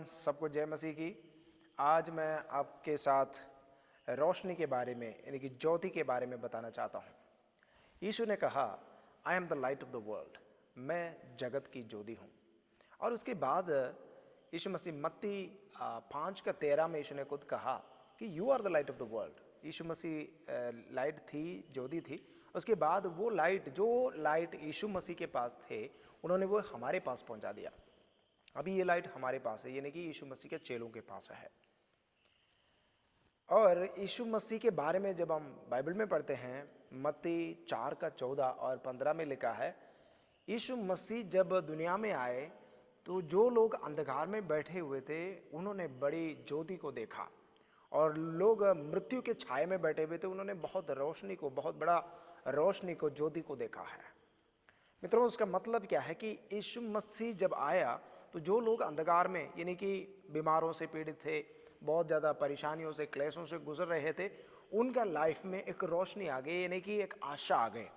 सबको जय मसीह की। आज मैं आपके साथ रोशनी के बारे में यानी कि ज्योति के बारे में बताना चाहता हूँ। यीशु ने कहा, I am the light of the world, मैं जगत की ज्योति हूँ। और उसके बाद यीशु मसीह मत्ती 5:13 में यीशु ने खुद कहा कि you are the light of the world. Yeshu Masih light थी, ज्योति थी। उसके बाद वो लाइट, जो लाइट यीशु मसीह के पास थे, उन्होंने वो हमारे पास पहुंचा दिया। अभी ये लाइट हमारे पास है, यानी कि यीशु मसीह के चेलों के पास है। और यीशु मसीह के बारे में जब हम बाइबल में पढ़ते हैं, मत्ती 4:14 और 15 में लिखा है, यीशु मसीह जब दुनिया में आए तो जो लोग अंधकार में बैठे हुए थे उन्होंने बड़ी ज्योति को देखा, और लोग मृत्यु के छाये में बैठे हुए थे उन्होंने बहुत रोशनी को, बहुत बड़ा रोशनी को, ज्योति को देखा है। मित्रों, उसका मतलब क्या है कि यीशु मसीह जब आया तो जो लोग अंधकार में यानी कि बीमारों से पीड़ित थे, बहुत ज़्यादा परेशानियों से, क्लेशों से गुजर रहे थे, उनका लाइफ में एक रोशनी आ गई, यानी कि एक आशा आ गई।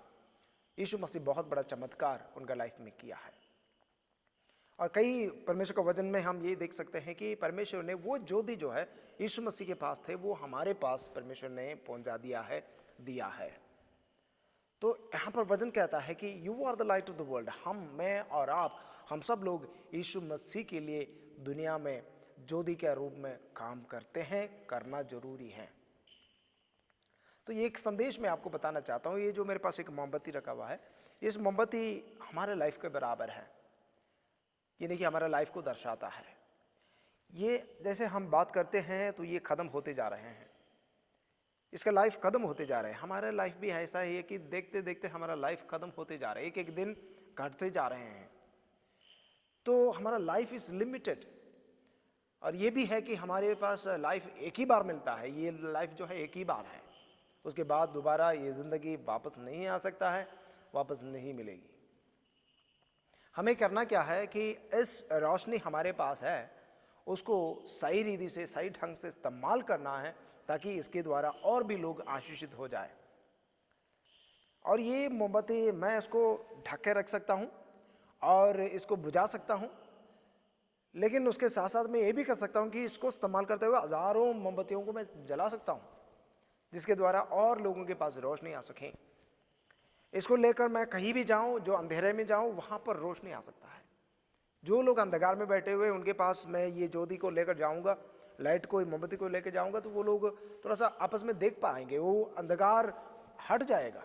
यीशु मसीह बहुत बड़ा चमत्कार उनका लाइफ में किया है। और कई परमेश्वर का वचन में हम ये देख सकते हैं कि परमेश्वर ने वो ज्योति जो है यीशु मसीह के पास थे, वो हमारे पास परमेश्वर ने पहुंचा दिया है। तो यहाँ पर वचन कहता है कि you are the light of the world. मैं और आप, हम सब लोग यीशु मसीह के लिए दुनिया में ज्योति के रूप में काम करते हैं, करना जरूरी है। तो ये एक संदेश मैं आपको बताना चाहता हूँ। ये जो मेरे पास एक मोमबत्ती रखा हुआ है, इस मोमबत्ती हमारे लाइफ के बराबर है, यानी कि हमारा लाइफ को दर्शाता है। ये जैसे हम बात करते हैं तो ये ख़त्म होते जा रहे हैं, इसका लाइफ ख़त्म होते जा रहे हैं। हमारा लाइफ भी ऐसा ही है कि देखते देखते हमारा लाइफ ख़त्म होते जा रहा है, एक एक दिन घटते जा रहे हैं। तो हमारा लाइफ इज़ लिमिटेड, और ये भी है कि हमारे पास लाइफ एक ही बार मिलता है। ये लाइफ जो है एक ही बार है, उसके बाद दोबारा ये ज़िंदगी वापस नहीं आ सकता है, वापस नहीं मिलेगी। हमें करना क्या है कि इस रोशनी हमारे पास है, उसको सही रीति से, सही ढंग से इस्तेमाल करना है, ताकि इसके द्वारा और भी लोग आशीषित हो जाए। और ये मोमबत्ती मैं इसको ढक के रख सकता हूँ और इसको बुझा सकता हूँ, लेकिन उसके साथ साथ मैं ये भी कर सकता हूँ कि इसको इस्तेमाल करते हुए हज़ारों मोमबत्तियों को मैं जला सकता हूँ, जिसके द्वारा और लोगों के पास रोशनी आ सके। इसको लेकर मैं कहीं भी जाऊँ, जो अंधेरे में जाऊँ, वहाँ पर रोशनी आ सकता है। जो लोग अंधकार में बैठे हुए उनके पास मैं ये ज्योति को लेकर जाऊँगा, लाइट को, मोमबत्ती को लेकर जाऊँगा, तो वो लोग थोड़ा सा आपस में देख पाएंगे, वो अंधकार हट जाएगा।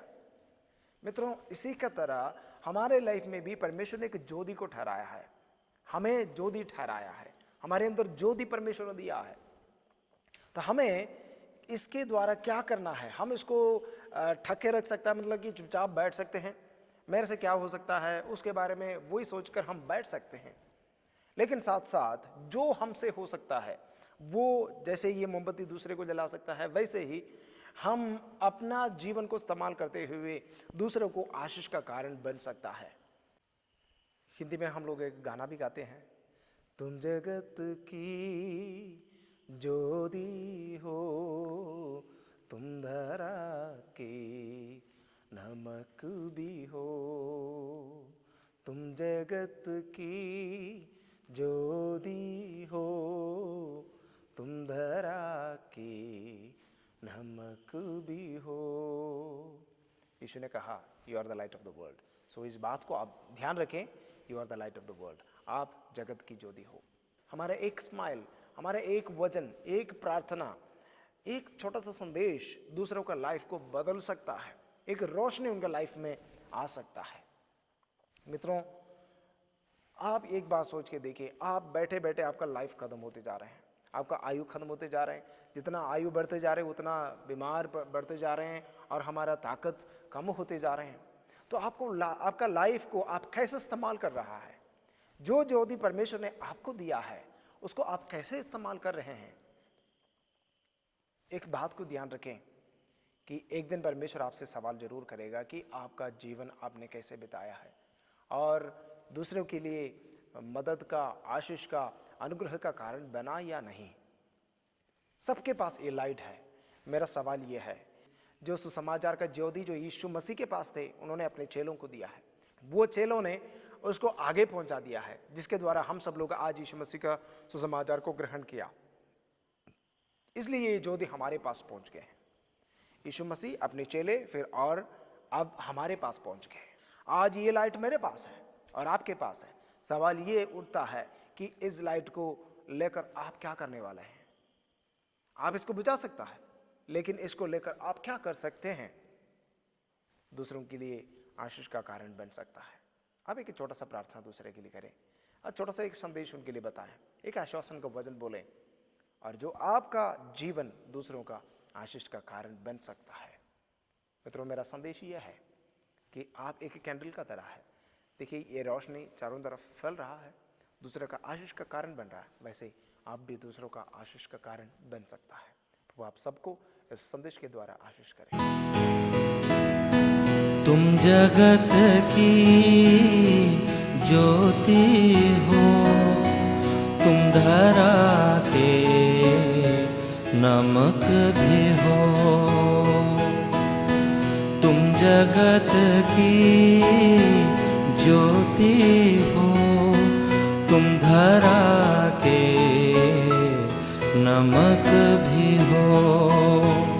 मित्रों, इसी का तरह हमारे लाइफ में भी परमेश्वर ने एक ज्योति को ठहराया है, हमें ज्योति ठहराया है, हमारे अंदर ज्योति परमेश्वर ने दिया है। तो हमें इसके द्वारा क्या करना है? हम इसको ठक्के रख सकता है, मतलब कि चुपचाप बैठ सकते हैं, मेरे से क्या हो सकता है उसके बारे में वही सोचकर हम बैठ सकते हैं। लेकिन साथ साथ जो हमसे हो सकता है, वो जैसे ये मोमबत्ती दूसरे को जला सकता है, वैसे ही हम अपना जीवन को इस्तेमाल करते हुए दूसरों को आशीष का कारण बन सकता है। हिंदी में हम लोग एक गाना भी गाते हैं, तुम जगत की ज्योति हो, तुम धरा के नमक भी हो, तुम जगत की ज्योति हो, तुम धरा के नमक भी हो। यीशु ने कहा, you are the light of the world. So इस बात को आप ध्यान रखें, you are the light of the world, आप जगत की ज्योति हो। हमारा एक स्माइल, हमारा एक वचन, एक प्रार्थना, एक छोटा सा संदेश दूसरों का लाइफ को बदल सकता है, एक रोशनी उनका लाइफ में आ सकता है। मित्रों, आप एक बात सोच के देखिए, आप बैठे बैठे आपका लाइफ खत्म होते जा रहे हैं, आपका आयु खत्म होते जा रहे हैं। जितना आयु बढ़ते जा रहे हैं उतना बीमार बढ़ते जा रहे हैं और हमारा ताकत कम होते जा रहे हैं। तो आपका लाइफ को आप कैसे इस्तेमाल कर रहा है? जो ज्योति परमेश्वर ने आपको दिया है उसको आप कैसे इस्तेमाल कर रहे हैं? एक बात को ध्यान रखें कि एक दिन परमेश्वर आपसे सवाल जरूर करेगा कि आपका जीवन आपने कैसे बिताया है, और दूसरों के लिए मदद का, आशीष का, अनुग्रह का कारण बना या नहीं। सबके पास ये लाइट है। मेरा सवाल ये है, जो सुसमाचार का ज्योति जो यीशु मसीह के पास थे, उन्होंने अपने चेलों को दिया है। वो चेलों ने उसको आगे पहुंचा दिया है, जिसके द्वारा हम सब लोग आज यीशु मसीह का सुसमाचार को ग्रहण किया। इसलिए ये ज्योति हमारे पास पहुंच गए हैं। यीशु मसीह अपने चेले फिर और अब हमारे पास पहुंच गए। आज ये लाइट मेरे पास है और आपके पास है। सवाल ये उठता है कि इस लाइट को लेकर आप क्या करने वाले हैं। आप इसको बुझा सकता है, लेकिन इसको लेकर आप क्या कर सकते हैं? दूसरों के लिए आशीष का कारण बन सकता है। अब एक छोटा सा प्रार्थना दूसरे के लिए करें और छोटा सा एक संदेश उनके लिए बताएं, एक आश्वासन का वचन बोलें, और जो आपका जीवन दूसरों का आशीष का कारण बन सकता है। मित्रों, मेरा संदेश यह है कि आप एक कैंडल का तरह है। देखिए, ये रोशनी चारों तरफ फैल रहा है, दूसरे का आशीष का कारण बन रहा है। वैसे आप भी दूसरों का आशीष का कारण बन सकता है। वो आप सबको इस संदेश के द्वारा आशीष करें। तुम जगत की ज्योति हो, तुम धरा के नमक भी हो। तुम जगत की ज्योति हो, तुम धरा के नमक भी हो।